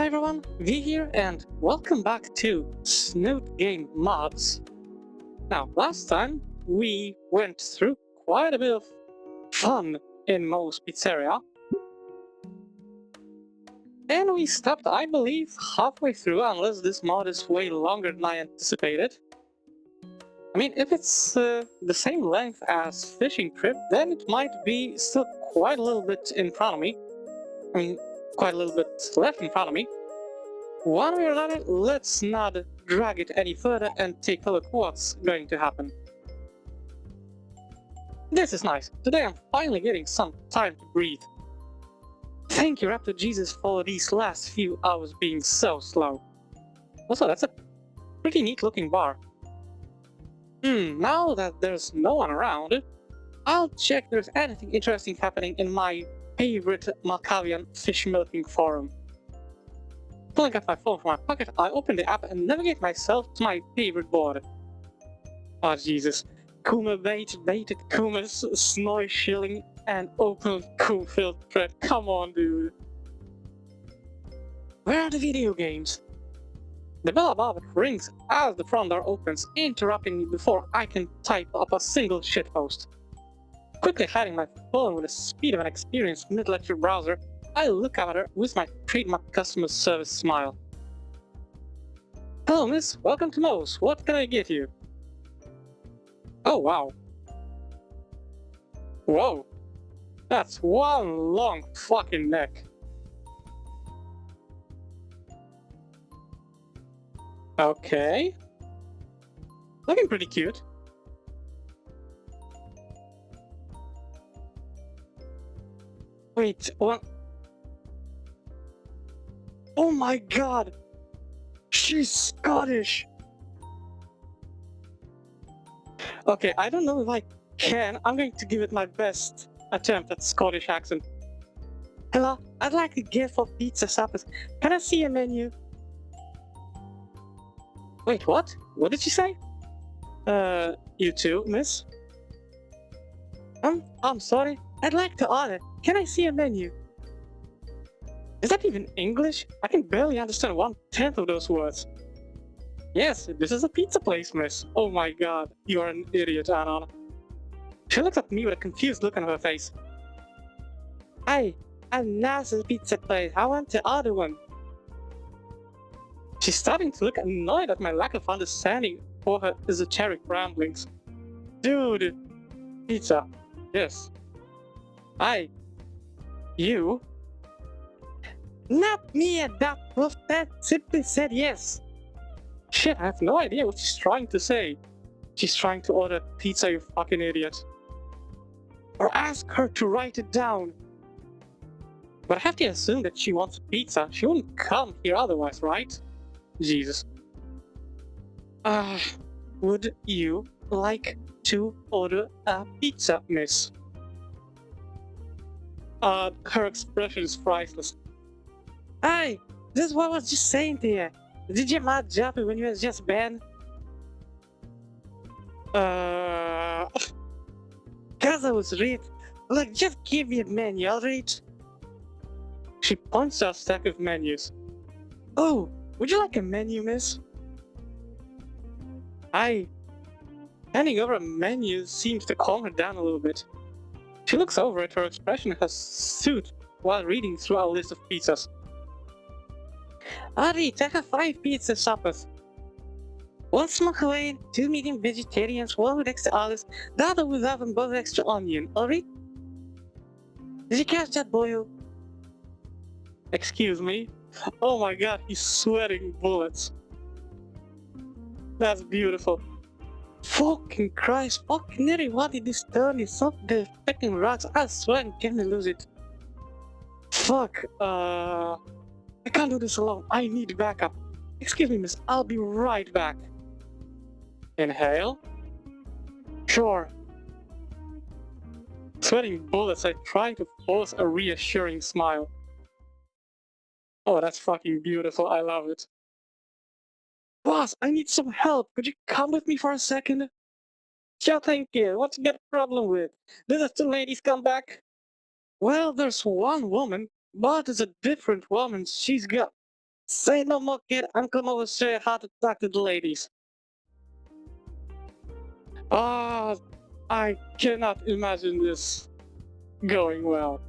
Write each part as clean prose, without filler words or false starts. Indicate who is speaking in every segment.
Speaker 1: Hi everyone, V here and welcome back to Snoot Game mods. Now, last time we went through quite a bit of fun in Moe's Pizzeria. And we stopped, I believe, halfway through, unless this mod is way longer than I anticipated. I mean, if it's the same length as Fishing Trip, then it might be still quite a little bit in front of me. I mean, quite a little bit left in front of me. One way or another, let's not drag it any further and take a look what's going to happen. This is nice. Today I'm finally getting some time to breathe. Thank you, Raptor Jesus, for these last few hours being so slow. Also, that's a pretty neat looking bar. Now that there's no one around, I'll check if there's anything interesting happening in my favorite Malkavian fish milking forum. Pulling out my phone from my pocket, I open the app and navigate myself to my favorite board. Oh Jesus. Kuma baited Kuma's snowy shilling and open Kuma filled thread. Come on, dude. Where are the video games? The bell above it rings as the front door opens, interrupting me before I can type up a single shitpost. Quickly hiding my phone with the speed of an experienced mid-lecture browser, I look at her with my trademark customer service smile. Hello, miss. Welcome to Moe's. What can I get you? Oh, wow. Whoa. That's one long fucking neck. Okay. Looking pretty cute. Wait, what? Oh my god! She's Scottish! Okay, I don't know if I can. I'm going to give it my best attempt at Scottish accent. Hello, I'd like a gift for pizza suppers. Can I see a menu? Wait, what? What did she say? You too, miss? I'm sorry. I'd like to order. Can I see a menu? Is that even English? I can barely understand 1/10 of those words. Yes, this is a pizza place, miss. Oh my god, you are an idiot, Anon. She looks at me with a confused look on her face. Hi, I'm Nas's pizza place. I want to order one. She's starting to look annoyed at my lack of understanding for her esoteric ramblings. Dude, pizza. Yes. Hi. You? Not me, a duck wolf. That simply said yes. Shit, I have no idea what she's trying to say. She's trying to order pizza, you fucking idiot. Or ask her to write it down. But I have to assume that she wants pizza. She wouldn't come here otherwise, right? Jesus. Would you like to order a pizza, miss? Her expression is priceless. Hey, this is what I was just saying to you. Did your mom drop it when you was just banned? Cause I was read. Look, just give me a menu, I'll read. She points to a stack of menus. Oh, would you like a menu, miss? Handing over a menu seems to calm her down a little bit. She looks over at her expression has soothed while reading through our list of pizzas. Alright, I have 5 pizza suppers. 1 small Hawaiian, 2 medium vegetarians, 1 with extra olives, the other without and both extra onion, alright? Did you catch that, boyo? Excuse me? Oh my god, he's sweating bullets. That's beautiful. Fucking Christ, fucking everybody this turn is not the fucking rocks. I swear I'm gonna lose it. Fuck, I can't do this alone. I need backup. Excuse me, miss. I'll be right back. Inhale. Sure. Sweating bullets, I try to force a reassuring smile. Oh, that's fucking beautiful. I love it. Boss, I need some help. Could you come with me for a second? Sure, thank you. What's you got a problem with? Did the 2 ladies come back? Well, there's one woman, but it's a different woman. She's got Say no more, kid. Uncle Mo will show you how to talk to the ladies. Ah, I cannot imagine this going well.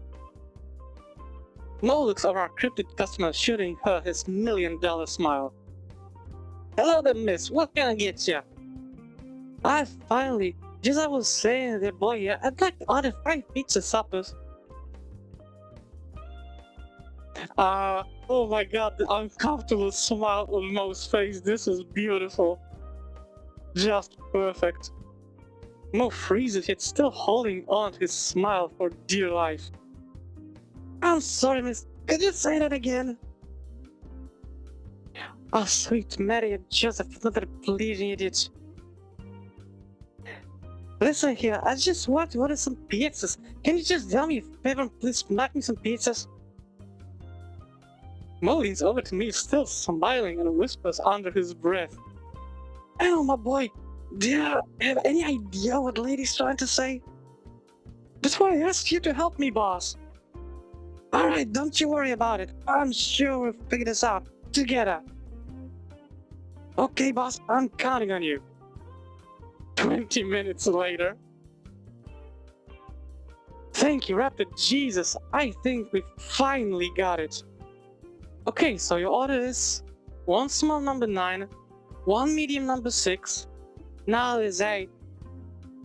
Speaker 1: Mo looks over our cryptid customer, shooting her his $1,000,000 smile. Hello there, miss. What can I get you? Finally, just I was saying there, boy, yeah, I'd like to order 5 pizza suppers. Oh my god, the uncomfortable smile on Mo's face. This is beautiful. Just perfect. Mo freezes, yet still holding on to his smile for dear life. I'm sorry, miss. Could you say that again? Oh, sweet Mary and Joseph, another bleeding idiot. Listen here, I just want to order some pizzas. Can you just tell me a favor and please make me some pizzas? Mo leans over to me, still smiling, and whispers under his breath. Oh, my boy, do you have any idea what the lady's trying to say? That's why I asked you to help me, boss. Alright, don't you worry about it. I'm sure we'll figure this out together. Okay, boss, I'm counting on you. 20 minutes later. Thank you, Raptor Jesus. I think we finally got it. Okay, so your order is 1 small number 9, 1 medium number 6. Now there's 8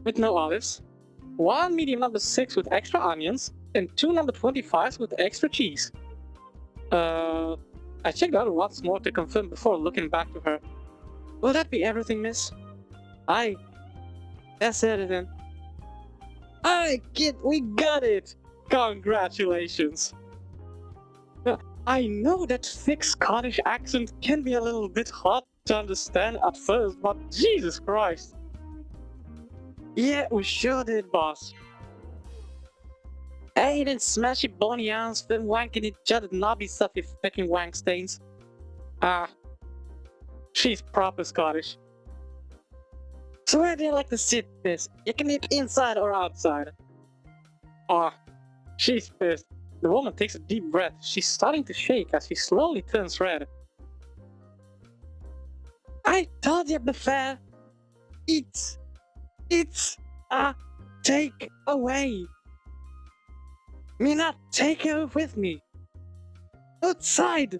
Speaker 1: with no olives, 1 medium number 6 with extra onions, and 2 number 25s with extra cheese. I checked out once more to confirm before looking back to her. Will that be everything, miss? That's it then. Alright, kid, we got it! Congratulations! I know that thick Scottish accent can be a little bit hard to understand at first, but Jesus Christ! Yeah, we sure did, boss. Hey, then smashy bony arms, then wanking each other knobby stuff, you fucking wank stains. She's proper Scottish. So where do you like to sit, miss? You can eat inside or outside. She's pissed. The woman takes a deep breath. She's starting to shake as she slowly turns red. I told you before. It's a take away. Me not take her with me. Outside.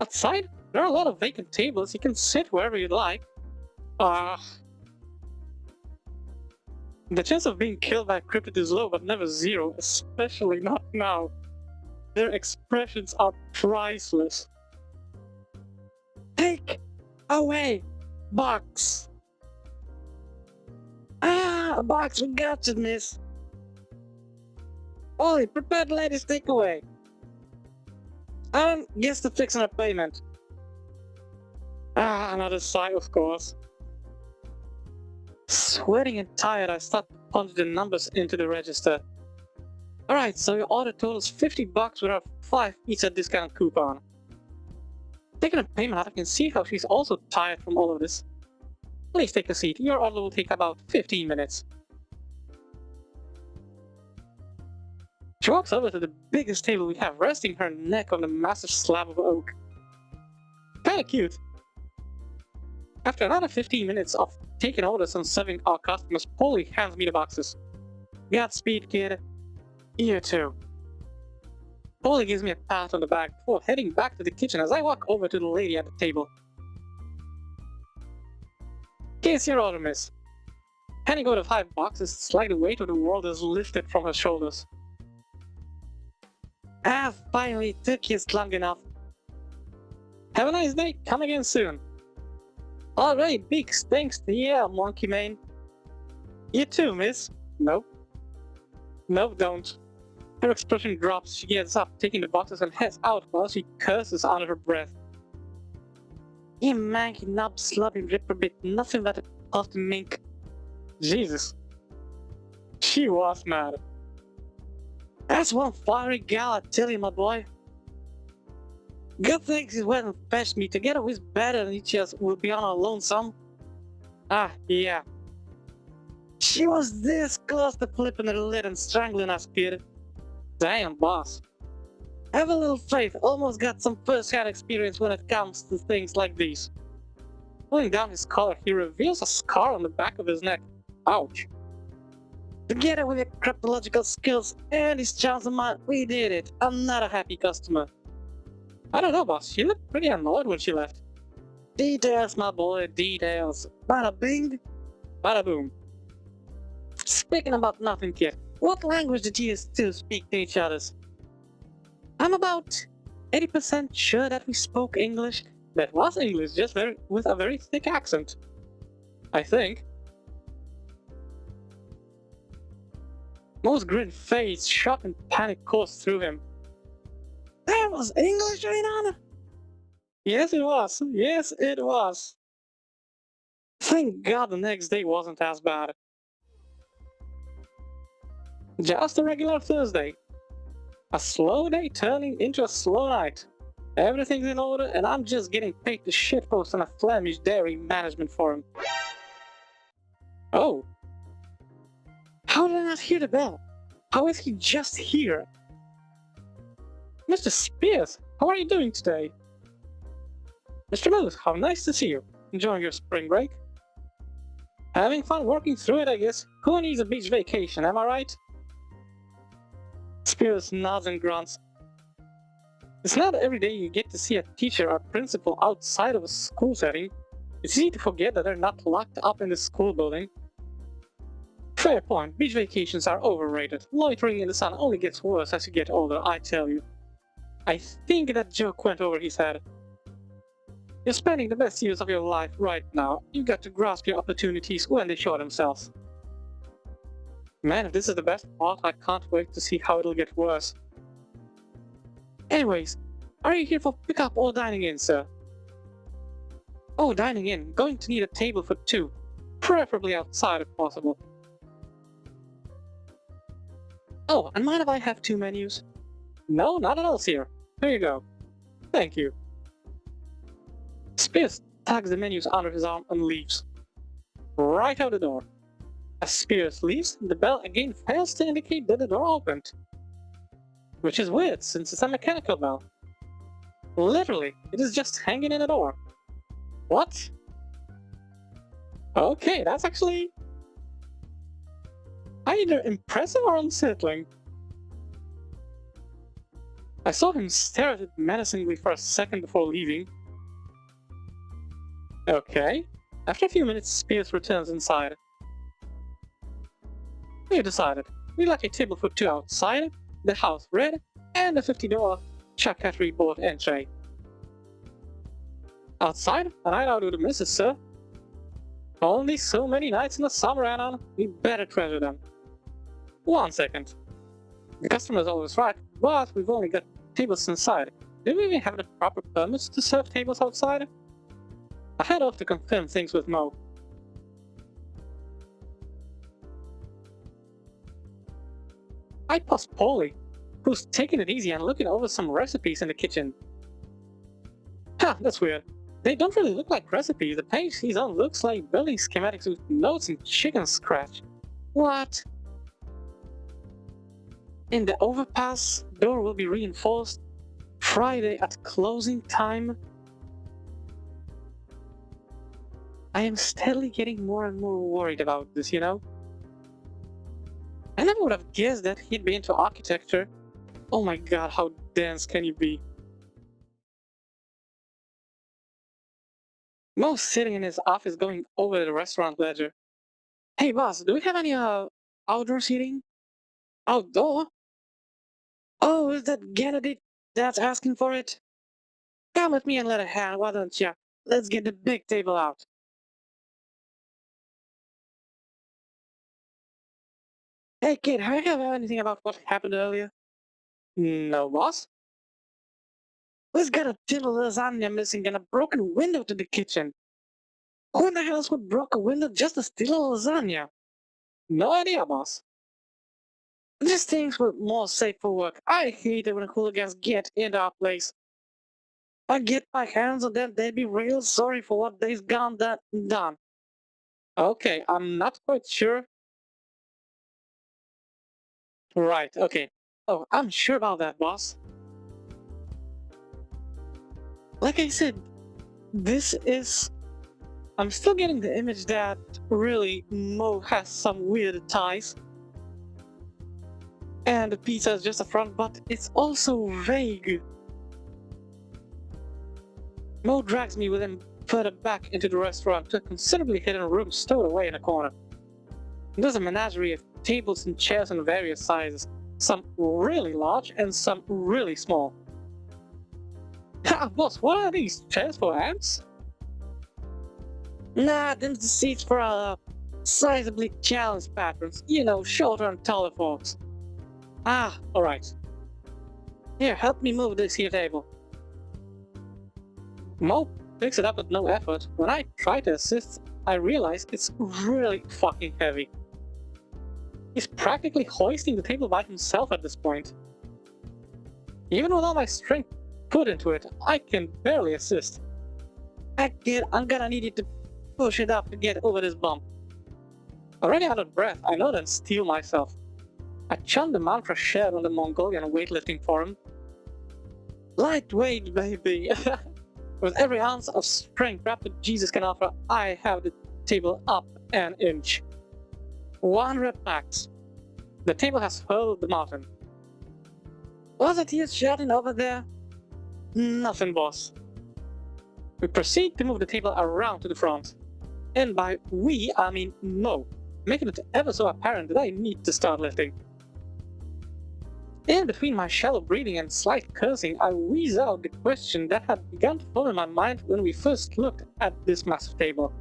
Speaker 1: Outside? There are a lot of vacant tables. You can sit wherever you like. The chance of being killed by a cryptid is low, but never zero, especially not now. Their expressions are priceless. Take away, box. Box, we got you, miss. Ollie, prepare the latest takeaway. Guess the fixing a payment. Another sigh, of course. Sweating and tired, I start to punch the numbers into the register. Alright, so your order totals $50 with our 5 pizza discount coupon. Taking a payment out, I can see how she's also tired from all of this. Please take a seat. Your order will take about 15 minutes. She walks over to the biggest table we have, resting her neck on the massive slab of oak. Kinda cute. After another 15 minutes of taking orders and serving our customers, Polly hands me the boxes. Godspeed, kid. You too. Polly gives me a pat on the back before heading back to the kitchen as I walk over to the lady at the table. Here's your order, miss. Handing over the 5 boxes, it's like the weight of the world is lifted from her shoulders. Finally, took you long enough. Have a nice day, come again soon. Alright, big thanks to you, monkey man. You too, miss. Nope. No, don't. Her expression drops, she gets up, taking the boxes and heads out while she curses under her breath. You manky knob sloppy reprobate, nothing but a puffed mink. Jesus. She was mad. That's one fiery gal, I tell you, my boy. Good thing she went and fetched me. Together we're better than each other. We'll be on our lonesome. Yeah. She was this close to flipping her lid and strangling us, kid. Damn, boss. Have a little faith, almost got some first-hand experience when it comes to things like these. Pulling down his collar, he reveals a scar on the back of his neck. Ouch. Together with your cryptological skills and his chance of mine, we did it. I'm not a happy customer. I don't know, boss. She looked pretty annoyed when she left. Details, my boy, details. Bada bing, bada boom. Speaking about nothing yet, what language did you two speak to each other? I'm about 80% sure that we spoke English. That was English, just with a very thick accent. I think. Moe's grin fades, shock and panic course through him. That was English, Renan? Yes, it was. Yes, it was. Thank God the next day wasn't as bad. Just a regular Thursday. A slow day turning into a slow night. Everything's in order and I'm just getting paid to shitpost on a Flemish dairy management forum. Oh. How did I not hear the bell? How is he just here? Mr. Spears, how are you doing today? Mr. Moose, how nice to see you. Enjoying your spring break? Having fun working through it, I guess. Who needs a beach vacation, am I right? Spears nods and grunts. It's not every day you get to see a teacher or principal outside of a school setting. It's easy to forget that they're not locked up in the school building. Fair point, beach vacations are overrated. Loitering in the sun only gets worse as you get older, I tell you. I think that joke went over his head. You're spending the best years of your life right now. You've got to grasp your opportunities when they show themselves. Man, if this is the best part, I can't wait to see how it'll get worse. Anyways, are you here for pickup or dining in, sir? Oh, dining in. Going to need a table for two. Preferably outside if possible. Oh, and mind if I have two menus? No, not at all, sir. Here you go. Thank you. Spears tugs the menus under his arm and leaves. Right out the door. As Spears leaves, the bell again fails to indicate that the door opened. Which is weird, since it's a mechanical bell. Literally, it is just hanging in the door. What? Okay, that's actually either impressive or unsettling. I saw him stare at it menacingly for a second before leaving. Okay. After a few minutes, Spears returns inside. We've decided. We left a table for two outside, the house red, and a $50 charcuterie board entree. Outside? A night out with the missus, sir. Only so many nights in the summer, Anna. We better treasure them. 1 second. The customer is always right, but we've only got tables inside. Do we even have the proper permits to serve tables outside? I head off to confirm things with Moe. I pass Paulie, who's taking it easy and looking over some recipes in the kitchen. Huh, that's weird. They don't really look like recipes. The page he's on looks like building schematics with notes and chicken scratch. What? In the overpass, door will be reinforced. Friday at closing time. I am steadily getting more and more worried about this, you know? I never would have guessed that he'd be into architecture. Oh my god, how dense can you be? Mo's sitting in his office going over the restaurant ledger. Hey boss, do we have any outdoor seating? Outdoor? Oh, is that candidate that's asking for it? Come with me and let a hand, why don't ya? Let's get the big table out. Hey kid, have you heard anything about what happened earlier? No, boss. We've got a tin of lasagna missing and a broken window to the kitchen. Who in the hell would broke a window just to steal a lasagna? No idea, boss. These things were more safe for work. I hate it when hooligans get into our place. If I get my hands on them, they'd be real sorry for what they've done. Okay, I'm not quite sure. Right, okay. Oh, I'm sure about that, boss. Like I said, this is... I'm still getting the image that really Moe has some weird ties. And the pizza is just a front, but it's also vague. Moe drags me with him further back into the restaurant to a considerably hidden room stowed away in a corner. There's a menagerie of tables and chairs in various sizes, some really large and some really small. Ha, boss, what are these chairs for, ants? Nah, them's the seats for sizably challenged patrons. You know, shorter and taller folks. Ah, alright. Here, help me move this here table. Moe picks it up with no effort. When I try to assist, I realize it's really fucking heavy. He's practically hoisting the table by himself at this point. Even with all my strength put into it, I can barely assist. I'm gonna need you to push it up to get over this bump. Already out of breath, I know and steel myself. I chant the mantra shared on the Mongolian weightlifting forum. Lightweight, baby! With every ounce of strength rapid Jesus can offer, I have the table up an inch. 1 rep max. The table has hurled the mountain. Was it here shouting over there? Nothing, boss. We proceed to move the table around to the front. And by we, I mean Moe, making it ever so apparent that I need to start lifting. In between my shallow breathing and slight cursing, I wheeze out the question that had begun to form in my mind when we first looked at this massive table.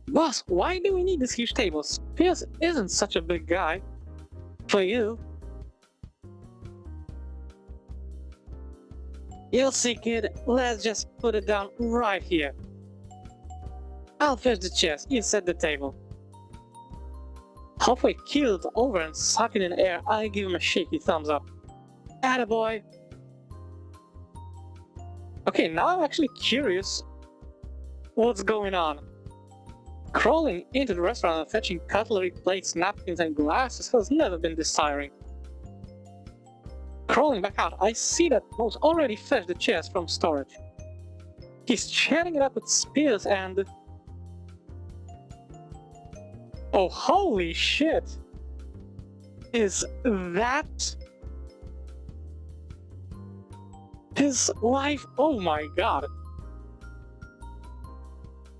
Speaker 1: Boss, why do we need this huge table? Spears isn't such a big guy. For you. You'll see, kid. Let's just put it down right here. I'll fetch the chairs, you set the table. Halfway keeled over and sucking in air, I give him a shaky thumbs up. Attaboy! Okay, now I'm actually curious what's going on. Crawling into the restaurant and fetching cutlery, plates, napkins, and glasses has never been this tiring. Crawling back out, I see that Moe's already fetched the chairs from storage. He's chatting it up with Spears and... Oh, holy shit! Is that... his wife? Oh my god!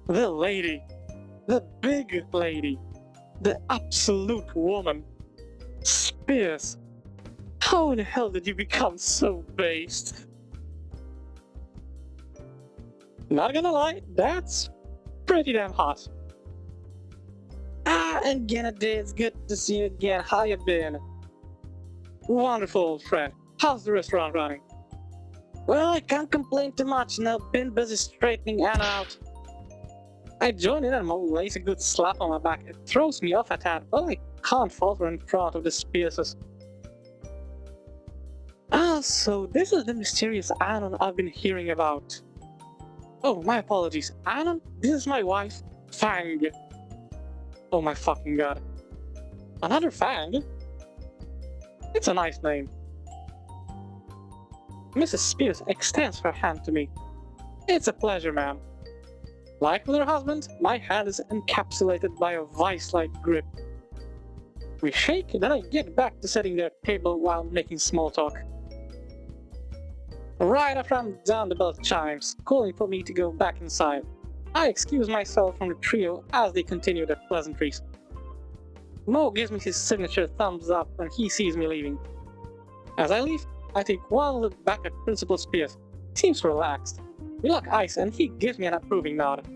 Speaker 1: The lady. The big lady. The absolute woman. Spears. How in the hell did you become so based? Not gonna lie, that's pretty damn hot. Ah, and Gennady, it's good to see you again. How you been? Wonderful, old friend. How's the restaurant running? Well, I can't complain too much now. Been busy straightening Anna out. I join in and Moe lays a good slap on my back. It throws me off a tad, but I can't falter in front of the Spearses. Ah, so this is the mysterious Anon I've been hearing about. Oh, my apologies. Anon, this is my wife, Fang. Oh my fucking god. Another Fang? It's a nice name. Mrs. Spears extends her hand to me. It's a pleasure, ma'am. Like with her husband, my hand is encapsulated by a vice-like grip. We shake, then I get back to setting their table while making small talk. Right after I'm done, the bell chimes, calling for me to go back inside. I excuse myself from the trio as they continue their pleasantries. Moe gives me his signature thumbs up when he sees me leaving. As I leave, I take one look back at Principal Spears. He seems relaxed. We lock eyes and he gives me an approving nod.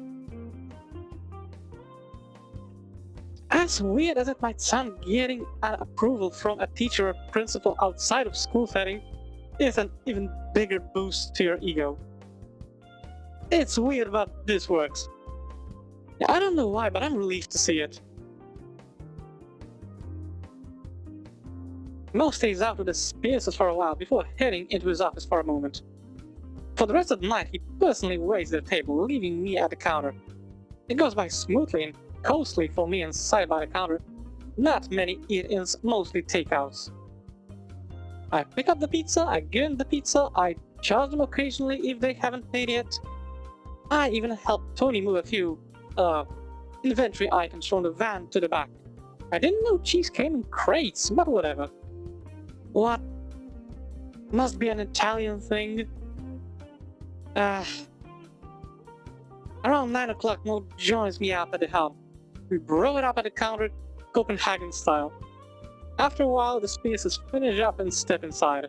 Speaker 1: As weird as it might sound, getting an approval from a teacher or principal outside of school setting is an even bigger boost to your ego. It's weird, but this works. I don't know why, but I'm relieved to see it. Moe stays out with the Spearses for a while before heading into his office for a moment. For the rest of the night, he personally waits their table, leaving me at the counter. It goes by smoothly and coastly for me inside by the counter. Not many eat-ins, mostly takeouts. I pick up the pizza, I give him the pizza, I charge them occasionally if they haven't paid yet. I even helped Tony move a few, inventory items from the van to the back. I didn't know cheese came in crates, but whatever. What? Must be an Italian thing. Around 9 o'clock, Moe joins me up at the helm. We blow it up at the counter, Copenhagen style. After a while, the species finish up and step inside.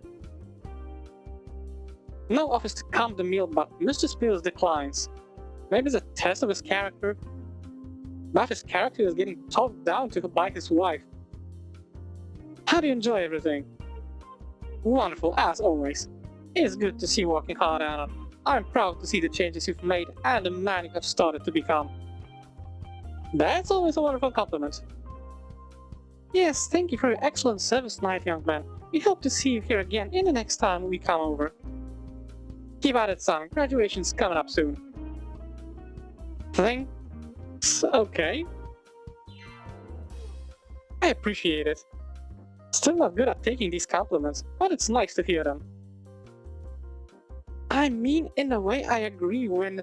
Speaker 1: Moe offers to comp the meal, but Mr. Spears declines. Maybe it's a test of his character. But his character is getting talked down to by his wife. How do you enjoy everything? Wonderful, as always. It's good to see you working hard, Anna. I'm proud to see the changes you've made and the man you have started to become. That's always a wonderful compliment. Yes, thank you for your excellent service tonight, young man. We hope to see you here again in the next time we come over. Keep at it, son. Graduation's coming up soon. Thanks. Okay. I appreciate it. Still not good at taking these compliments, but it's nice to hear them. I mean, in a way, I agree. When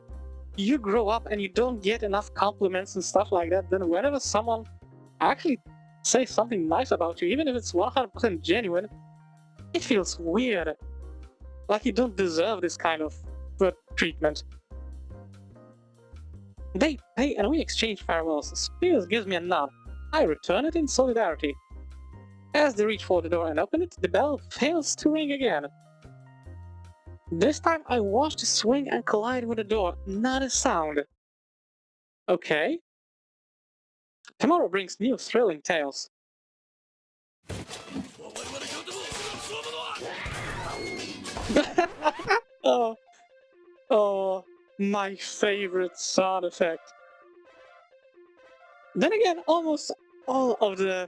Speaker 1: you grow up and you don't get enough compliments and stuff like that, then whenever someone actually says something nice about you, even if it's 100% genuine, it feels weird. Like you don't deserve this kind of treatment. They pay and we exchange farewells. Spears gives me a nod. I return it in solidarity. As they reach for the door and open it, the bell fails to ring again. This time I watch the swing and collide with the door, not a sound. Okay. Tomorrow brings new thrilling tales. Oh, my favorite sound effect. Then again, almost all of the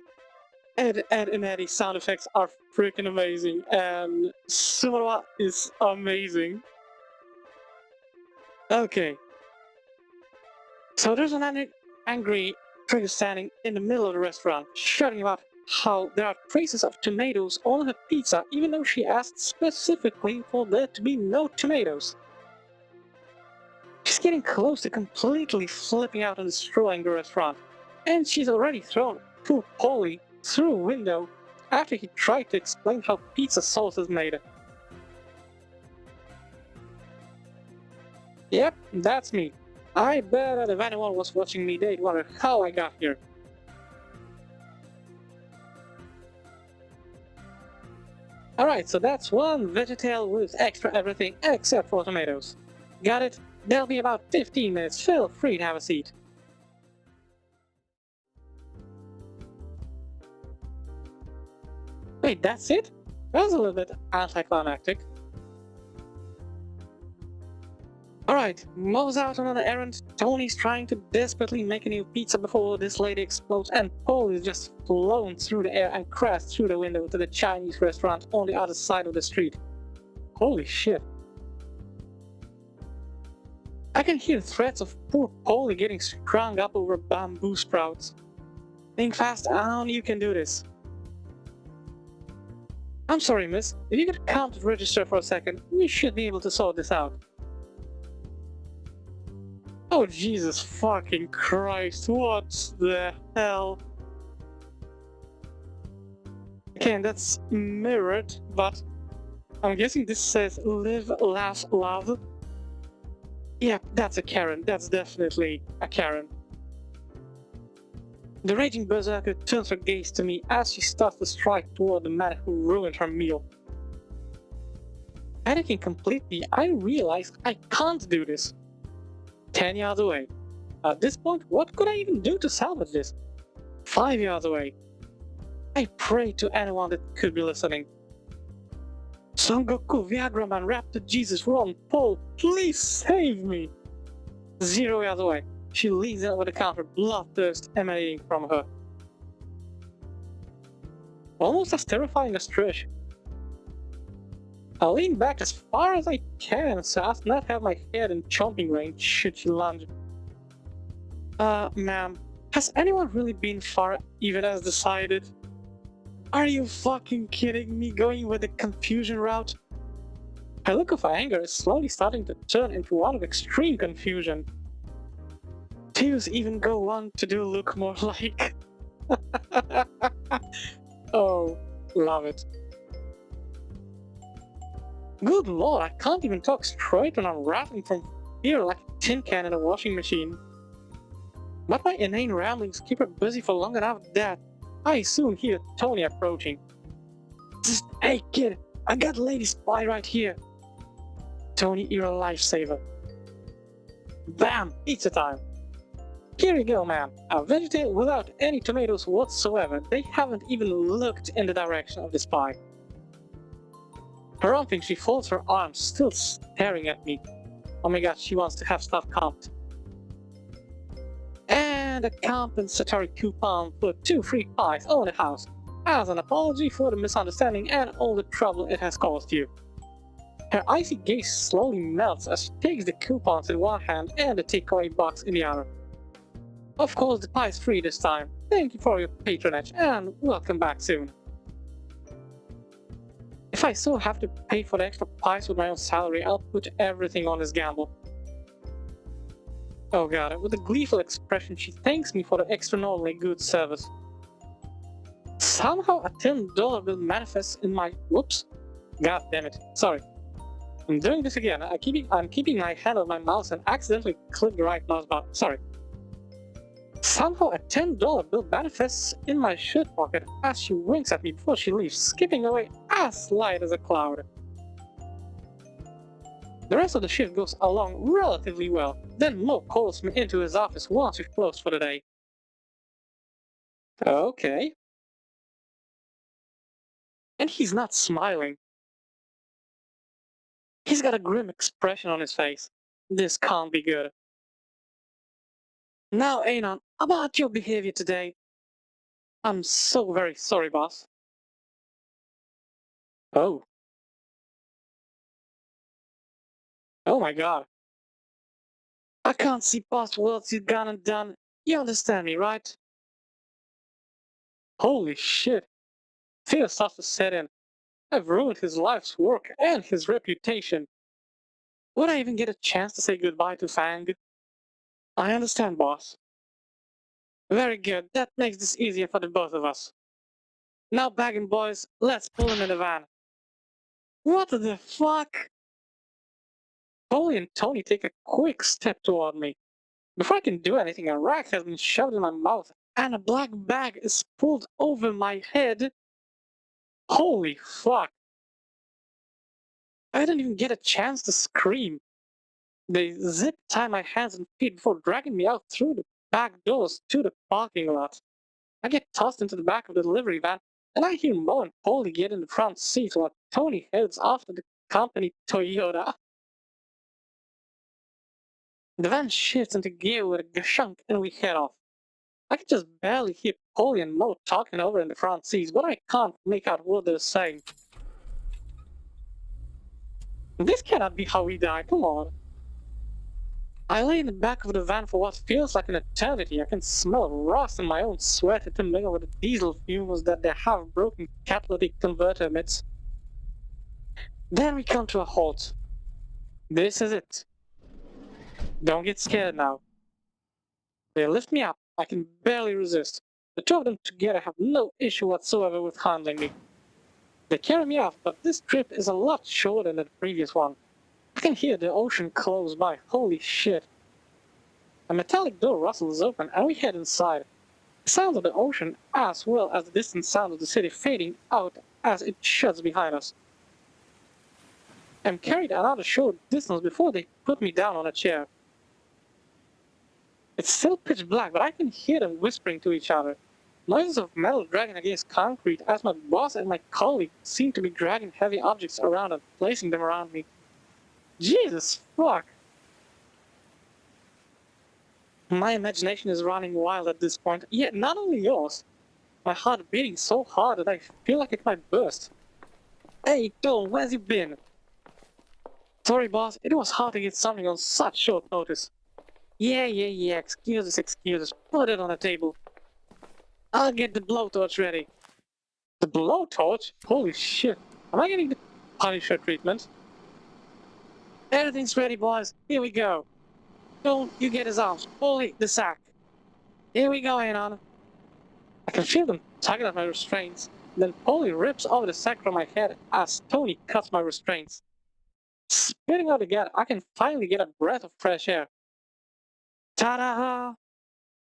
Speaker 1: Ed and Eddie sound effects are freaking amazing, and Sumawa is amazing. Okay. So there's an angry trigger standing in the middle of the restaurant, shouting about how there are traces of tomatoes on her pizza, even though she asked specifically for there to be no tomatoes. She's getting close to completely flipping out and destroying the restaurant, and she's already thrown poor Polly through a window after he tried to explain how pizza sauce is made. Yep, that's me. I bet that if anyone was watching me, they'd wonder how I got here. Alright, so that's one VeggieTale with extra everything except for tomatoes. Got it? There'll be about 15 minutes, feel free to have a seat. Wait, that's it? That was a little bit anticlimactic. Alright, Moe's out on an errand, Tony's trying to desperately make a new pizza before this lady explodes, and Paul is just flown through the air and crashed through the window to the Chinese restaurant on the other side of the street. Holy shit. I can hear threats of poor Polly getting strung up over bamboo sprouts. Think fast, Alan, you can do this. I'm sorry, miss. If you could count the register for a second, we should be able to sort this out. Oh, Jesus fucking Christ, what the hell? Okay, and that's mirrored, but I'm guessing this says live, laugh, love. Yeah, that's a Karen. That's definitely a Karen. The raging berserker turns her gaze to me as she starts to strike toward the man who ruined her meal. Panicking completely, I realize I can't do this. 10 yards away. At this point, what could I even do to salvage this? 5 yards away. I pray to anyone that could be listening. Son Goku, Viagra Man, Raptor, Jesus, Ron, Paul, please save me! 0 yards away. She leans in over the counter, bloodthirst emanating from her. Almost as terrifying as Trish. I lean back as far as I can so as not have my head in chomping range should she lunge. Ma'am, has anyone really been far even as decided? Are you fucking kidding me, going with the confusion route? Her look of anger is slowly starting to turn into one of extreme confusion. Tears even go on to do look more like... Oh, love it. Good lord, I can't even talk straight when I'm rattling from fear like a tin can in a washing machine. But my inane ramblings keep her busy for long enough that I soon hear Tony approaching. Hey kid, I got Lady Spy right here. Tony, you're a lifesaver. Bam! Pizza time! Here you go, man. A vegetarian without any tomatoes whatsoever. They haven't even looked in the direction of the spy. Harumping, she folds her arms, still staring at me. Oh my god, she wants to have stuff comped. And a compensatory coupon for 2 free pies on the house, as an apology for the misunderstanding and all the trouble it has caused you. Her icy gaze slowly melts as she takes the coupons in one hand and the takeaway box in the other. Of course, the pie is free this time. Thank you for your patronage and welcome back soon. If I still have to pay for the extra pies with my own salary, I'll put everything on this gamble. Oh god, with a gleeful expression she thanks me for the extraordinarily good service. Somehow a $10 bill manifests in my... Whoops. God damn it. Sorry. I'm doing this again. I'm keeping my hand on my mouse and accidentally clicked the right mouse button. Sorry. Somehow a $10 bill manifests in my shirt pocket as she winks at me before she leaves, skipping away as light as a cloud. The rest of the shift goes along relatively well. Then Moe calls me into his office once we've closed for the day. Okay. And he's not smiling. He's got a grim expression on his face. This can't be good. Now, Anon, about your behavior today. I'm so very sorry, boss. Oh. Oh my god. I can't see past words you've gone and done. You understand me, right? Holy shit. Fear starts to set in. I've ruined his life's work and his reputation. Would I even get a chance to say goodbye to Fang? I understand, boss. Very good, that makes this easier for the both of us. Now bagging boys, let's pull him in the van. What the fuck? Polly and Tony take a quick step toward me. Before I can do anything, a rack has been shoved in my mouth and a black bag is pulled over my head. Holy fuck. I didn't even get a chance to scream. They zip tie my hands and feet before dragging me out through the back doors to the parking lot. I get tossed into the back of the delivery van, and I hear Moe and Polly get in the front seat while Tony heads after the company Toyota. The van shifts into gear with a gashunk and we head off. I can just barely hear Polly and Moe talking over in the front seats, but I can't make out what they're saying. This cannot be how we die, come on. I lay in the back of the van for what feels like an eternity. I can smell rust in my own sweat intermingled with the diesel fumes that the half-broken catalytic converter emits. Then we come to a halt. This is it. Don't get scared now. They lift me up. I can barely resist. The two of them together have no issue whatsoever with handling me. They carry me off, but this trip is a lot shorter than the previous one. I can hear the ocean close by. Holy shit. A metallic door rustles open and we head inside. The sound of the ocean as well as the distant sound of the city fading out as it shuts behind us. I'm carried another short distance before they put me down on a chair. It's still pitch black, but I can hear them whispering to each other. Noises of metal dragging against concrete as my boss and my colleague seem to be dragging heavy objects around and placing them around me. Jesus fuck! My imagination is running wild at this point, yet not only yours. My heart beating so hard that I feel like it might burst. Hey, Tom, where's you been? Sorry, boss, it was hard to get something on such short notice. Yeah, excuses. Put it on the table. I'll get the blowtorch ready. The blowtorch? Holy shit. Am I getting the Punisher treatment? Everything's ready, boys. Here we go. Don't you get his arms. Holy the sack. Here we go, Anon. I can feel them tugging at my restraints. Then Polly rips over the sack from my head as Tony cuts my restraints. Spitting out again, I can finally get a breath of fresh air. Ta-da!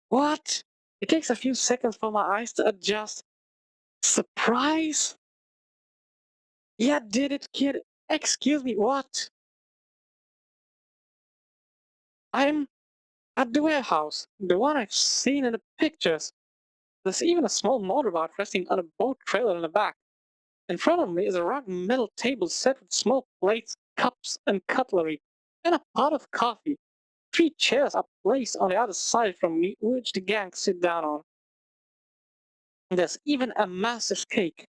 Speaker 1: What? It takes a few seconds for my eyes to adjust. Surprise? Yeah, did it, kid? Excuse me, what? I'm at the warehouse, the one I've seen in the pictures. There's even a small motorboat resting on a boat trailer in the back. In front of me is a round metal table set with small plates, cups, and cutlery, and a pot of coffee. 3 chairs are placed on the other side from me, which the gang sit down on. And there's even a massive cake.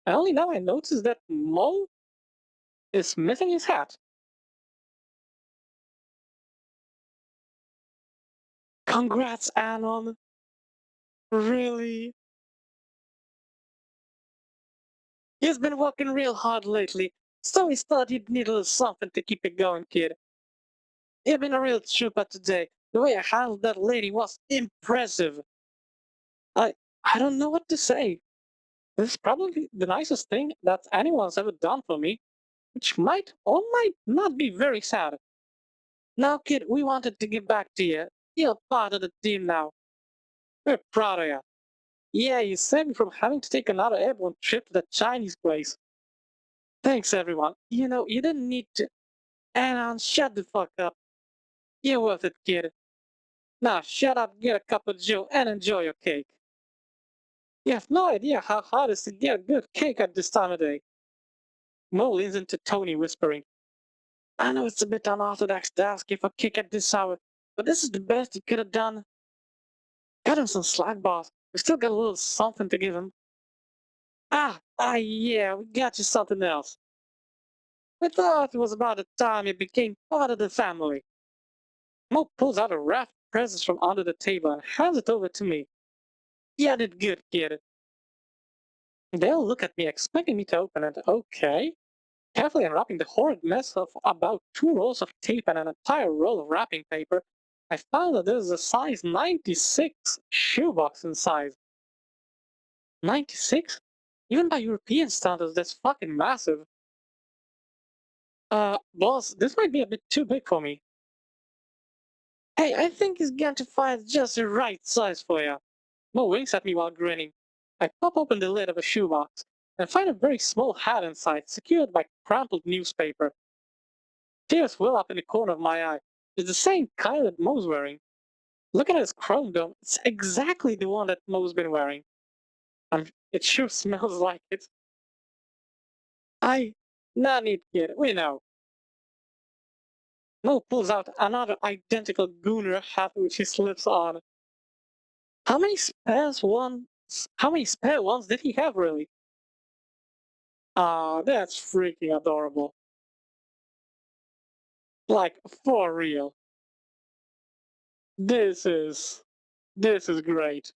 Speaker 1: And only now I notice that Moe is missing his hat. Congrats, Anon. Really? He's been working real hard lately, so he thought he'd need a little something to keep it going, kid. You've been a real trooper today. The way I handled that lady was impressive. I I don't know what to say. This is probably the nicest thing that anyone's ever done for me, which might or might not be very sad. Now, kid, we wanted to give back to you. You're part of the team now. We're proud of you. Yeah, you saved me from having to take another airborne trip to the Chinese place. Thanks, everyone. You know, you didn't need to. And shut the fuck up. You're worth it, kid. Now, shut up, get a cup of joe, and enjoy your cake. You have no idea how hard it is to get a good cake at this time of day. Mo leans into Tony, whispering, I know it's a bit unorthodox to ask you for a cake at this hour, but this is the best you could have done. Got him some slack bars. We still got a little something to give him. Yeah, we got you something else. We thought it was about the time you became part of the family. Mo pulls out a raft of presents from under the table and hands it over to me. Yeah, did good, kid. They all look at me, expecting me to open it. Okay. Carefully unwrapping the horrid mess of about 2 rolls of tape and an entire roll of wrapping paper, I found that there is a size 96 shoebox inside. 96? Even by European standards, that's fucking massive. Boss, this might be a bit too big for me. Hey, I think he's going to find just the right size for you. Mo winks at me while grinning. I pop open the lid of a shoebox and find a very small hat inside, secured by crumpled newspaper. Tears well up in the corner of my eye. It's the same kind that Mo's wearing. Looking at his chrome dome, it's exactly the one that Mo's been wearing. It sure smells like it. No need, kid, we know. Mo pulls out another identical Gooner hat which he slips on. How many How many spare ones did he have, really? That's freaking adorable. Like, for real. This is... This is great.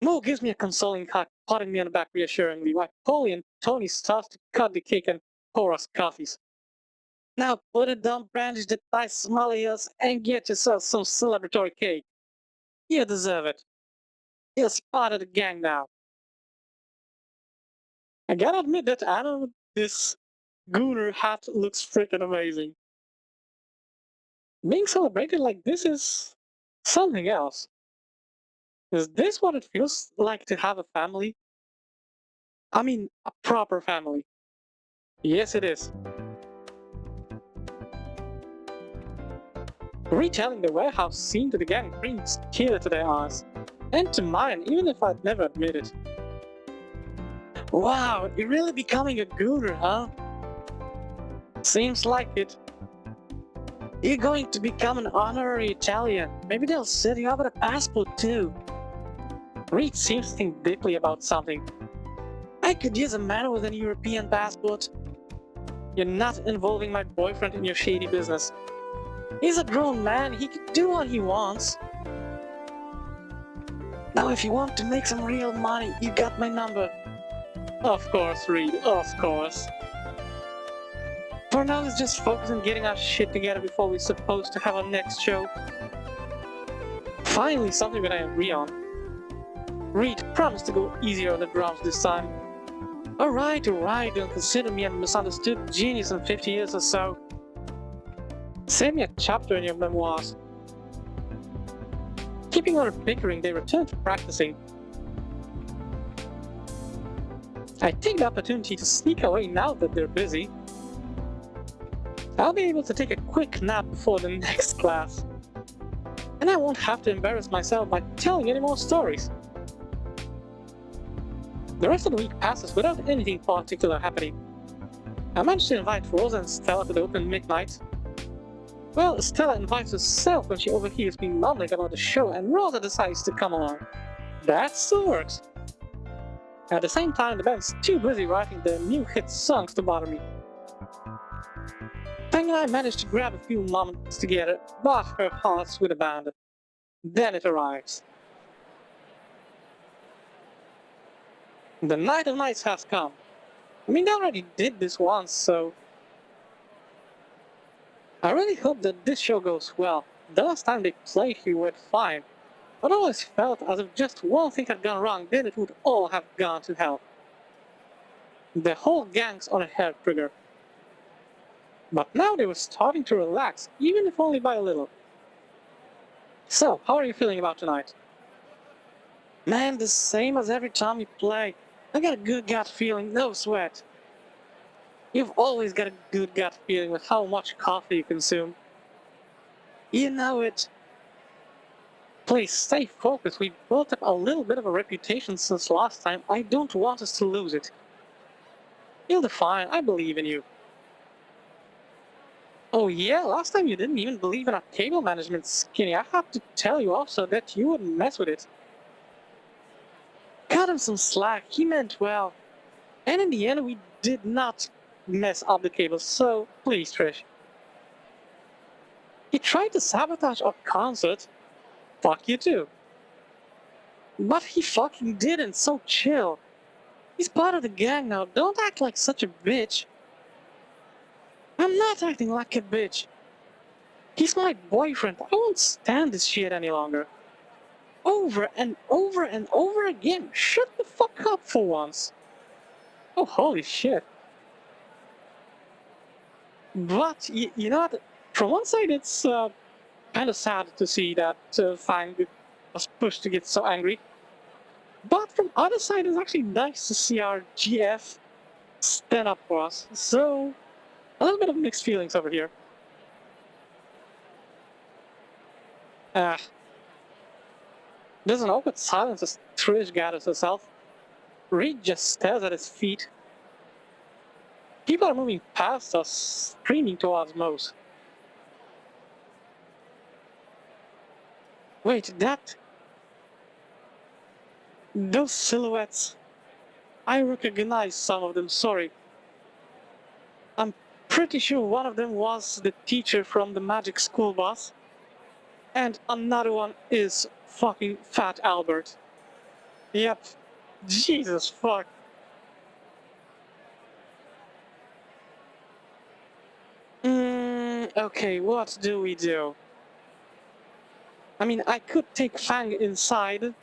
Speaker 1: Mo gives me a consoling hug, patting me on the back reassuringly, while Polly and Tony starts to cut the cake and pour us coffees. Now put it down, brandish the nice smiley ears, and get yourself some celebratory cake. You deserve it. You're part of the gang now. I gotta admit that this Gooner hat looks freaking amazing. Being celebrated like this is something else. Is this what it feels like to have a family? I mean, a proper family. Yes, it is. Retelling the warehouse scene to the gang brings tears to their eyes. And to mine, even if I'd never admit it. Wow, you're really becoming a gooner, huh? Seems like it. You're going to become an honorary Italian. Maybe they'll set you up with a passport too. Reed seems to think deeply about something. I could use a man with an European passport. You're not involving my boyfriend in your shady business. He's a grown man, he can do what he wants. Now if you want to make some real money, you got my number. Of course, Reed, of course. For now, let's just focus on getting our shit together before we're supposed to have our next show. Finally, something that I agree on. Reed, promise to go easier on the drums this time. Alright, don't consider me a misunderstood genius in 50 years or so. Save me a chapter in your memoirs. Keeping on bickering, they return to practicing. I take the opportunity to sneak away now that they're busy. I'll be able to take a quick nap before the next class. And I won't have to embarrass myself by telling any more stories. The rest of the week passes without anything particular happening. I managed to invite Rosa and Stella to the open midnight. Well, Stella invites herself when she overhears me mumbling about the show and Rosa decides to come along. That still works. At the same time, the band's too busy writing their new hit songs to bother me. Fang and I managed to grab a few moments together, but her heart's with the band. Then it arrives. The night of nights has come. I mean, they already did this once, so... I really hope that this show goes well. The last time they played here went fine, but I always felt as if just one thing had gone wrong, then it would all have gone to hell. The whole gang's on a hair trigger. But now they were starting to relax, even if only by a little. So, how are you feeling about tonight? Man, the same as every time you play. I got a good gut feeling, no sweat. You've always got a good gut feeling with how much coffee you consume. You know it. Please stay focused. We've built up a little bit of a reputation since last time. I don't want us to lose it. You'll do fine. I believe in you. Oh yeah, last time you didn't even believe in our cable management, Skinny. I have to tell you also that you wouldn't mess with it. Cut him some slack. He meant well. And in the end, we did not mess up the cables, so please, Trish. He tried to sabotage our concert. Fuck you too. But he fucking didn't, so chill. He's part of the gang now, don't act like such a bitch. I'm not acting like a bitch. He's my boyfriend, I won't stand this shit any longer. Over and over and over again, shut the fuck up for once. Oh, holy shit. But, you know what, from one side it's kind of sad to see that Fang was pushed to get so angry. But from other side it's actually nice to see our GF stand up for us. So, a little bit of mixed feelings over here. There's an awkward silence as Trish gathers herself. Reed just stares at his feet. People are moving past us, screaming towards Moe's. Wait, those silhouettes... I recognize some of them, sorry. I'm pretty sure one of them was the teacher from the magic school bus. And another one is fucking Fat Albert. Yep. Jesus fuck. Okay, what do we do? I mean, I could take Fang inside.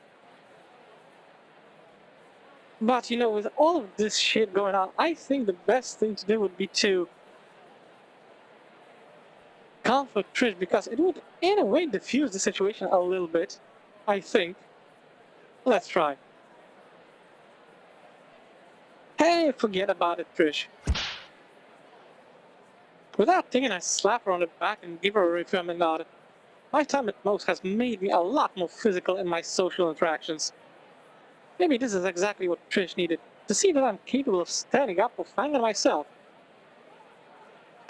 Speaker 1: But, you know, with all of this shit going on, I think the best thing to do would be to comfort Trish, because it would, in a way, diffuse the situation a little bit, I think. Let's try. Hey, forget about it, Trish. Without thinking, I slap her on the back and give her a reaffirming nod. My time at Moe's has made me a lot more physical in my social interactions. Maybe this is exactly what Trish needed, to see that I'm capable of standing up for Fang and myself.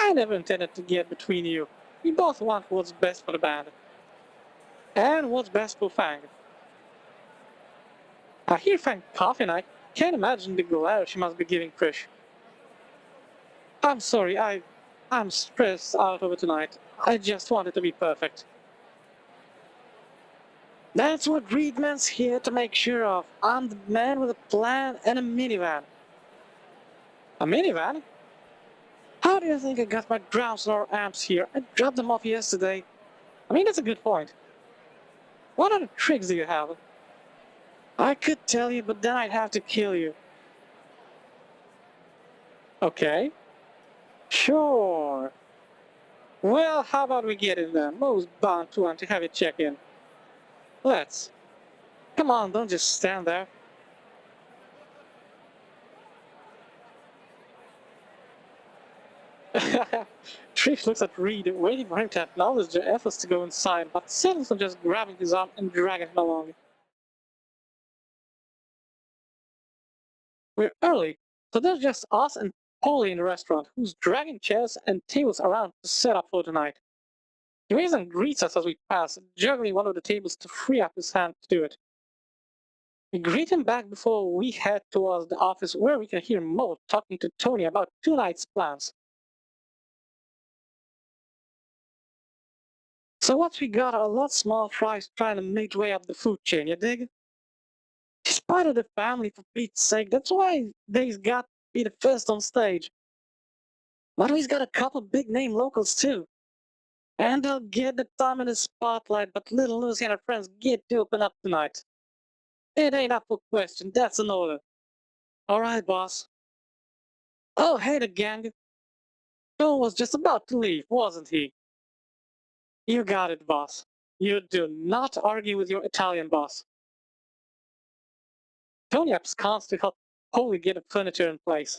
Speaker 1: I never intended to get between you. We both want what's best for the band. And what's best for Fang. I hear Fang cough and I can't imagine the glare she must be giving Trish. I'm sorry, I'm stressed out over tonight. I just want it to be perfect. That's what Reedman's here to make sure of. I'm the man with a plan and a minivan. A minivan? How do you think I got my ground floor amps here? I dropped them off yesterday. I mean, that's a good point. What other tricks do you have? I could tell you, but then I'd have to kill you. Okay. Sure. Well, how about we get in there? Moe's bound to want to have you check in. Let's. Come on, don't just stand there. Trish looks at Reed, waiting for him to acknowledge their efforts to go inside, but settles on just grabbing his arm and dragging him along. We're early, so there's just us and Polly in the restaurant, who's dragging chairs and tables around to set up for tonight. He waves and greets us as we pass, juggling one of the tables to free up his hand to do it. We greet him back before we head towards the office where we can hear Moe talking to Tony about tonight's plans. So what we got are a lot small fries trying to make way up the food chain, you dig? She's part of the family for Pete's sake, that's why they's got to be the first on stage. But we've got a couple big name locals too. And they'll get the time in the spotlight, but little Lucy and her friends get to open up tonight. It ain't up for question, that's an order. Alright, boss. Oh, hey, the gang. Joe was just about to leave, wasn't he? You got it, boss. You do not argue with your Italian boss. Tony absconds to help Polly get the furniture in place.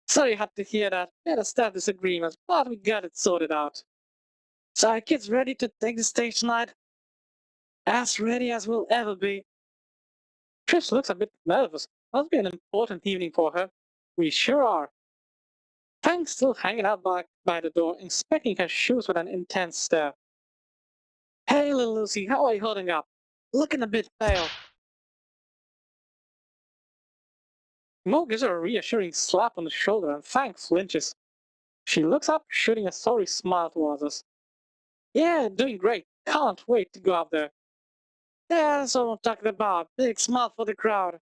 Speaker 1: Sorry you had to hear that. We had a staff disagreement, but we got it sorted out. So are kids ready to take the stage tonight? As ready as we'll ever be. Trish looks a bit nervous. Must be an important evening for her. We sure are. Frank's still hanging out by the door, inspecting her shoes with an intense stare. Hey, little Lucy, how are you holding up? Looking a bit pale. Mo gives her a reassuring slap on the shoulder and Fang flinches. She looks up, shooting a sorry smile towards us. Yeah, doing great. Can't wait to go up there. Yeah, that's what I'm talking about. Big smile for the crowd.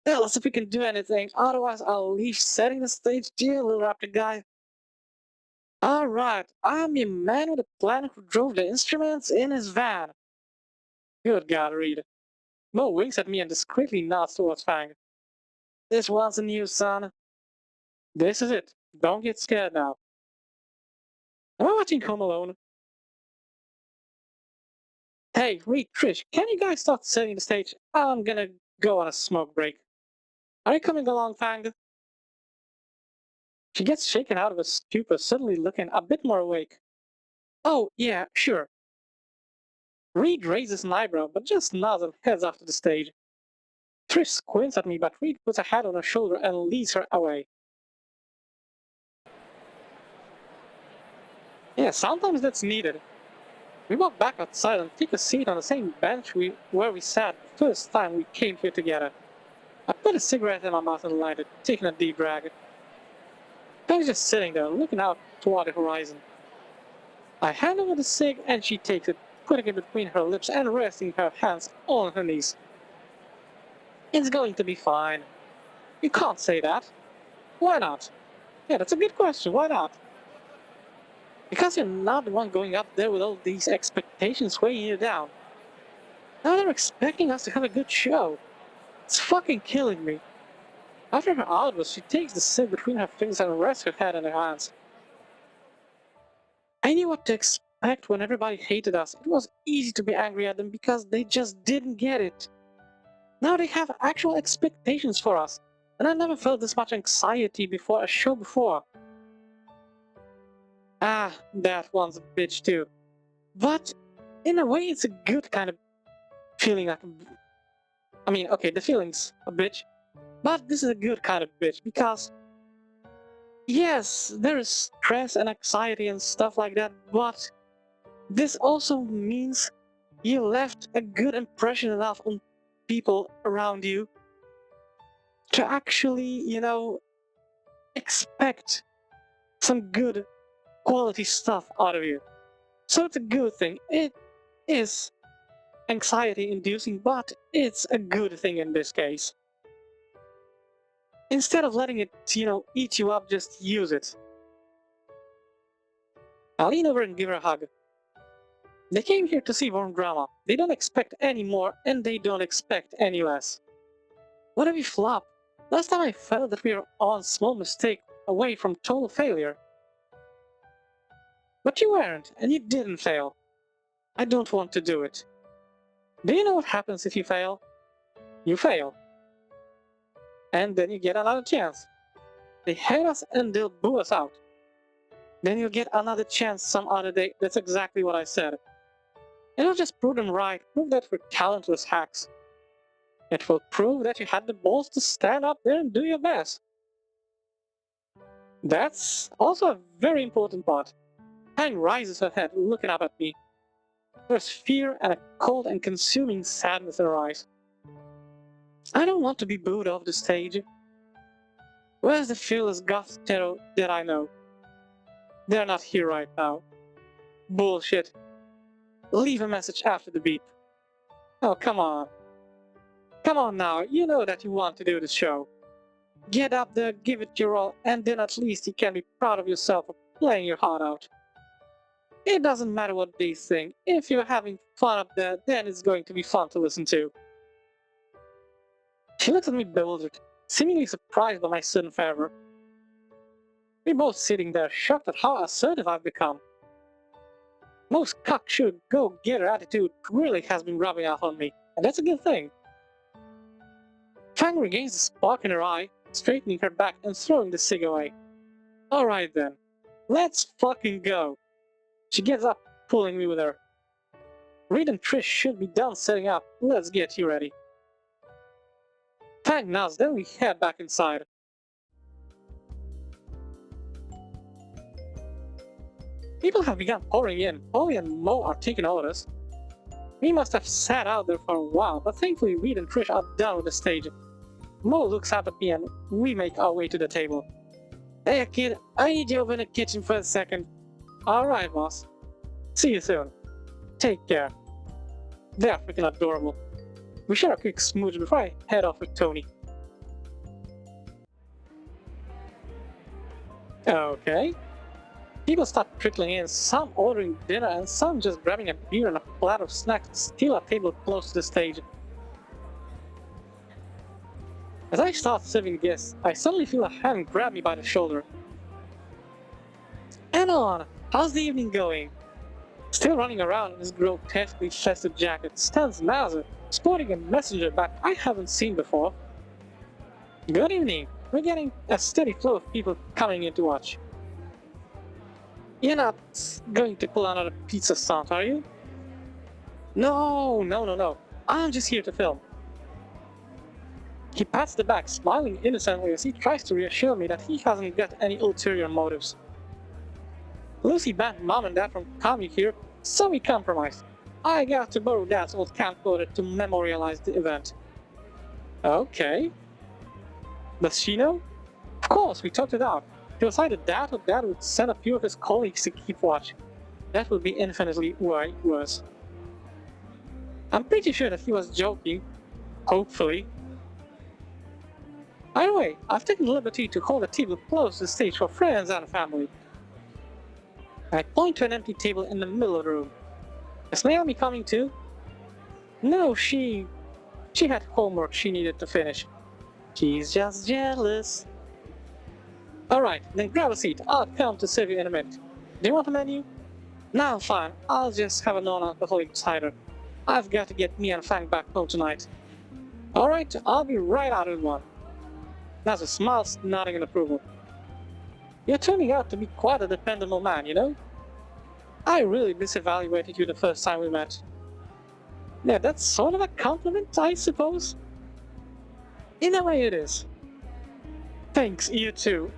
Speaker 1: Tell us if we can do anything, otherwise I'll leave setting the stage to you, little raptor guy. Alright, I'm your man with a plan who drove the instruments in his van. Good God, Reed. Mo winks at me and discreetly nods towards Fang. This one's a new son. This is it. Don't get scared now. Am I watching Home Alone? Hey, Reed, Trish, can you guys start setting the stage? I'm gonna go on a smoke break. Are you coming along, Fang? She gets shaken out of her stupor, suddenly looking a bit more awake. Oh, yeah, sure. Reed raises an eyebrow, but just nods and heads off to the stage. Trish squints at me, but Reed puts a hand on her shoulder and leads her away. Yeah, sometimes that's needed. We walk back outside and take a seat on the same bench where we sat the first time we came here together. I put a cigarette in my mouth and light it, taking a deep drag. Peg's just sitting there, looking out toward the horizon. I hand over the cig and she takes it, putting it between her lips and resting her hands on her knees. It's going to be fine. You can't say that. Why not? Yeah, that's a good question. Why not? Because you're not the one going up there with all these expectations weighing you down. Now they're expecting us to have a good show. It's fucking killing me. After her outburst, she takes the cig between her fingers and rests her head in her hands. I knew what to expect when everybody hated us. It was easy to be angry at them because they just didn't get it. Now they have actual expectations for us, and I never felt this much anxiety before a show before. Ah, that one's a bitch too. But in a way, it's a good kind of feeling. Okay, the feeling's a bitch, but this is a good kind of bitch because yes, there is stress and anxiety and stuff like that, but this also means you left a good impression enough on people around you to actually, expect some good quality stuff out of you. So it's a good thing. It is anxiety inducing, but it's a good thing in this case. Instead of letting it, eat you up, just use it. I lean over and give her a hug. They came here to see warm drama. They don't expect any more, and they don't expect any less. What if we flop? Last time I felt that we were on small mistake away from total failure. But you weren't, and you didn't fail. I don't want to do it. Do you know what happens if you fail? You fail. And then you get another chance. They hate us and they'll boo us out. Then you'll get another chance some other day. That's exactly what I said. It'll just prove them right, prove that we're talentless hacks. It will prove that you had the balls to stand up there and do your best. That's also a very important part. Pang rises her head, looking up at me. There's fear and a cold and consuming sadness in her eyes. I don't want to be booed off the stage. Where's the fearless goth terror that I know? They're not here right now. Bullshit. Leave a message after the beep. Oh, come on. Come on now, you know that you want to do the show. Get up there, give it your all, and then at least you can be proud of yourself for playing your heart out. It doesn't matter what they think. If you're having fun up there, then it's going to be fun to listen to. She looks at me bewildered, seemingly surprised by my sudden fervor. We're both sitting there, shocked at how assertive I've become. Most cocksure go-getter attitude really has been rubbing off on me, and that's a good thing. Fang regains the spark in her eye, straightening her back and throwing the cig away. Alright then, let's fucking go. She gets up, pulling me with her. Reed and Trish should be done setting up. Let's get you ready. Fang nods, then we head back inside. People have begun pouring in. Polly and Moe are taking orders. We must have sat out there for a while, but thankfully Reed and Trish are done with the stage. Moe looks up at me and we make our way to the table. Hey kid, I need you over in the kitchen for a second. Alright boss. See you soon. Take care. They are freaking adorable. We share a quick smooch before I head off with Tony. Okay. People start trickling in, some ordering dinner and some just grabbing a beer and a platter of snacks to steal a table close to the stage. As I start serving guests, I suddenly feel a hand grab me by the shoulder. Anon, how's the evening going? Still running around in his grotesquely festive jacket stands Mazza, sporting a messenger bag I haven't seen before. Good evening. We're getting a steady flow of people coming in to watch. You're not going to pull another pizza stunt, are you? No. I'm just here to film. He pats the bag, smiling innocently as he tries to reassure me that he hasn't got any ulterior motives. Lucy banned Mom and Dad from coming here, so we compromised. I got to borrow Dad's old camcorder to memorialize the event. Okay. Does she know? Of course, we talked it out. He decided Dad would send a few of his colleagues to keep watch. That would be infinitely way worse. I'm pretty sure that he was joking. Hopefully. By the way, I've taken the liberty to hold a table close to the stage for friends and family. I point to an empty table in the middle of the room. Is Naomi coming too? No, she had homework she needed to finish. She's just jealous. Alright, then grab a seat. I'll come to serve you in a minute. Do you want a menu? No, fine. I'll just have a non-alcoholic cider. I've got to get me and Fang back home tonight. Alright, I'll be right out in one. Nazza smiles, nodding in approval. You're turning out to be quite a dependable man, you know? I really misevaluated you the first time we met. Yeah, that's sort of a compliment, I suppose? In a way it is. Thanks, you too.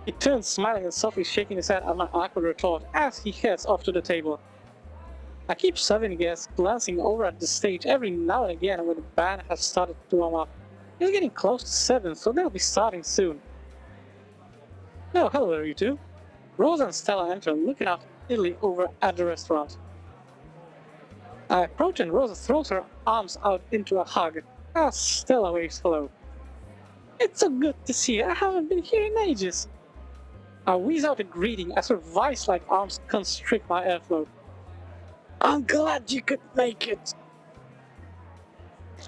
Speaker 1: He turns, smiling and softly shaking his head at my awkward retort as he heads off to the table. I keep serving guests, glancing over at the stage every now and again when the band has started to warm up. It's getting close to 7, so they'll be starting soon. Oh, hello you two. Rosa and Stella enter, looking out idly over at the restaurant. I approach and Rosa throws her arms out into a hug as Stella waves hello. It's so good to see you. I haven't been here in ages. I wheeze out a greeting as her vice-like arms constrict my airflow. I'm glad you could make it.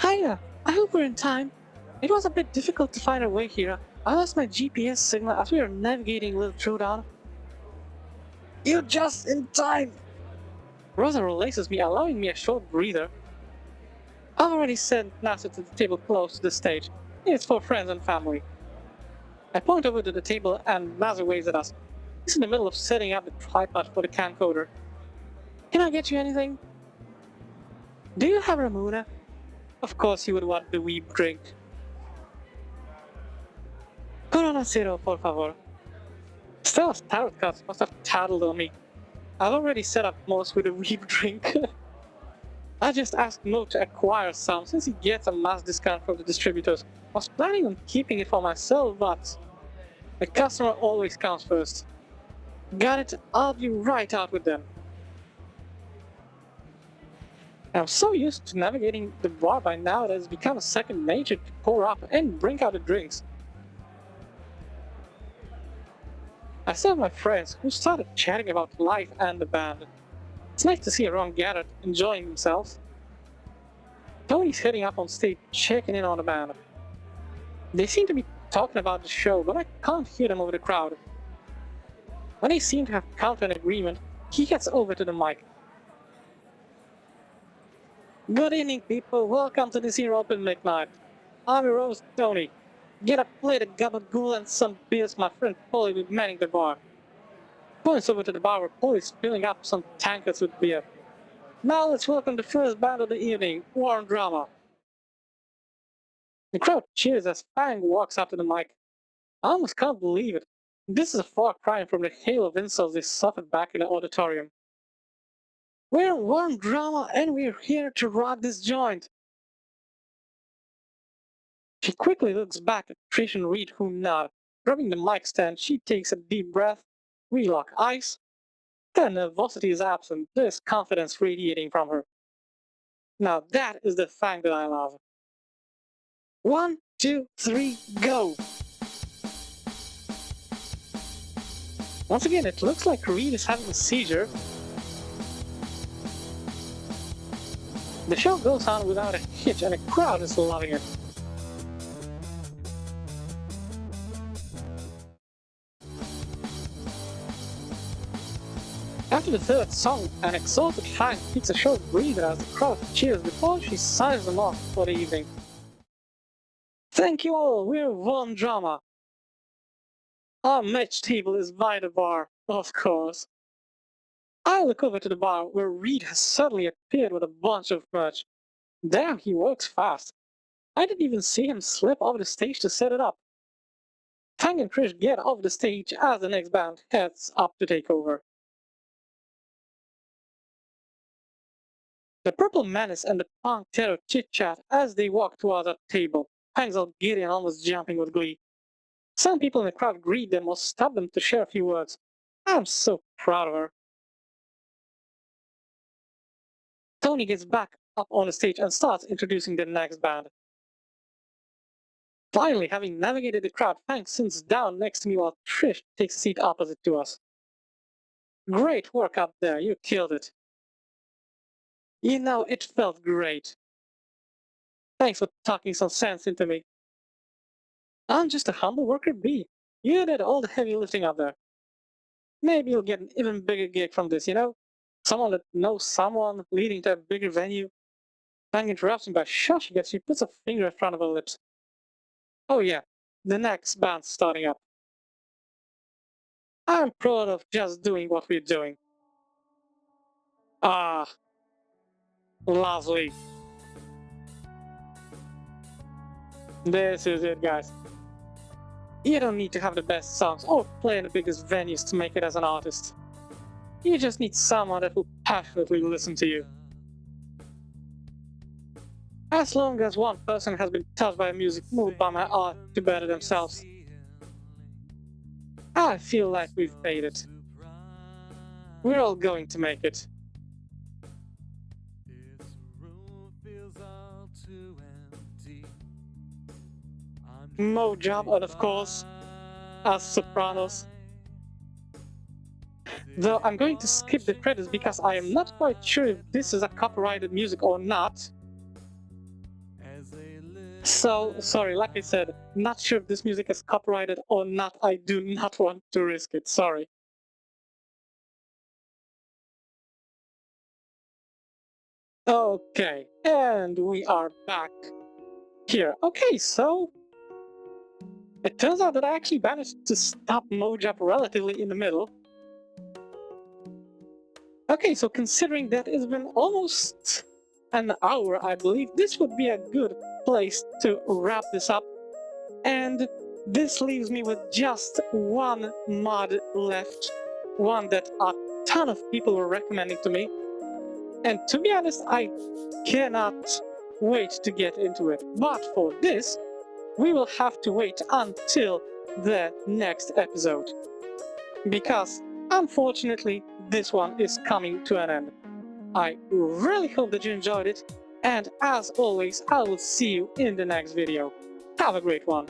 Speaker 1: Hiya, I hope we're in time. It was a bit difficult to find our way here. I lost my GPS signal as we were navigating Little Throwdown. You're just in time. Rosa releases me, allowing me a short breather. I've already sent NASA to the table close to the stage. It's for friends and family. I point over to the table and NASA waves at us. He's in the middle of setting up the tripod for the camcorder. Can I get you anything? Do you have Ramuna? Of course you would want the weeb drink. Corona Cero, por favor. Stella's tarot cards must have tattled on me. I've already set up most with a weeb drink. I just asked Moe to acquire some since he gets a mass discount from the distributors. I was planning on keeping it for myself, but the customer always comes first. Got it, I'll be right out with them. I'm so used to navigating the bar by now that it's become a second nature to pour up and bring out the drinks. I saw my friends who started chatting about life and the band. It's nice to see everyone gathered, enjoying themselves. Tony's heading up on stage, checking in on the band. They seem to be talking about the show, but I can't hear them over the crowd. When they seem to have come to an agreement, he gets over to the mic. Good evening, people. Welcome to this here open mic night. I'm your host, Tony. Get a plate of gabagool and some beers. My friend Polly will be manning the bar. Points over to the bar where Polly's filling up some tankards with beer. Now let's welcome the first band of the evening, Warm Drama. The crowd cheers as Fang walks up to the mic. I almost can't believe it. This is a far cry from the hail of insults they suffered back in the auditorium. We're Warm Drama and we're here to rock this joint. She quickly looks back at Trish and Reed, who nod. Grabbing the mic stand, she takes a deep breath. We lock eyes. Her nervosity is absent. There's confidence radiating from her. Now that is the Fang that I love. 1, 2, 3, go! Once again, it looks like Reed is having a seizure. The show goes on without a hitch and the crowd is loving it. After the third song, an exalted Fang takes a short breather as the crowd cheers before she signs them off for the evening. Thank you all, we're Warm Drama. Our match table is by the bar, of course. I look over to the bar where Reed has suddenly appeared with a bunch of merch. Damn, he works fast. I didn't even see him slip off the stage to set it up. Fang and Trish get off the stage as the next band heads up to take over. The Purple Menace and the Punk Terror chit-chat as they walk towards our table. Fang's all giddy and almost jumping with glee. Some people in the crowd greet them or stop them to share a few words. I'm so proud of her. Tony gets back up on the stage and starts introducing the next band. Finally, having navigated the crowd, Fang sits down next to me while Trish takes a seat opposite to us. Great work up there, you killed it. You know, it felt great. Thanks for talking some sense into me. I'm just a humble worker bee. You did all the heavy lifting up there. Maybe you'll get an even bigger gig from this, you know? Someone that knows someone leading to a bigger venue. Fang interrupts me by shushing as she puts a finger in front of her lips. Oh yeah, the next band's starting up. I'm proud of just doing what we're doing. Ah, lovely. This is it, guys. You don't need to have the best songs or play in the biggest venues to make it as an artist. You just need someone that will passionately listen to you. As long as one person has been touched by music, moved by my art to better themselves, I feel like we've made it. We're all going to make it.
Speaker 2: This room feels all too empty. I'm
Speaker 1: Moe Job, and of course, as Sopranos. Though I'm going to skip the credits because I am not quite sure if this is a copyrighted music or not. So, sorry, like I said, not sure if this music is copyrighted or not. I do not want to risk it, sorry. Okay, and we are back here. Okay, so it turns out that I actually managed to stop Moe Job relatively in the middle. Okay, so considering that it's been almost an hour, I believe this would be a good place to wrap this up. And this leaves me with just one mod left, one that a ton of people were recommending to me. And to be honest, I cannot wait to get into it. But for this, we will have to wait until the next episode. Because, unfortunately, this one is coming to an end. I really hope that you enjoyed it, and as always, I will see you in the next video. Have a great one!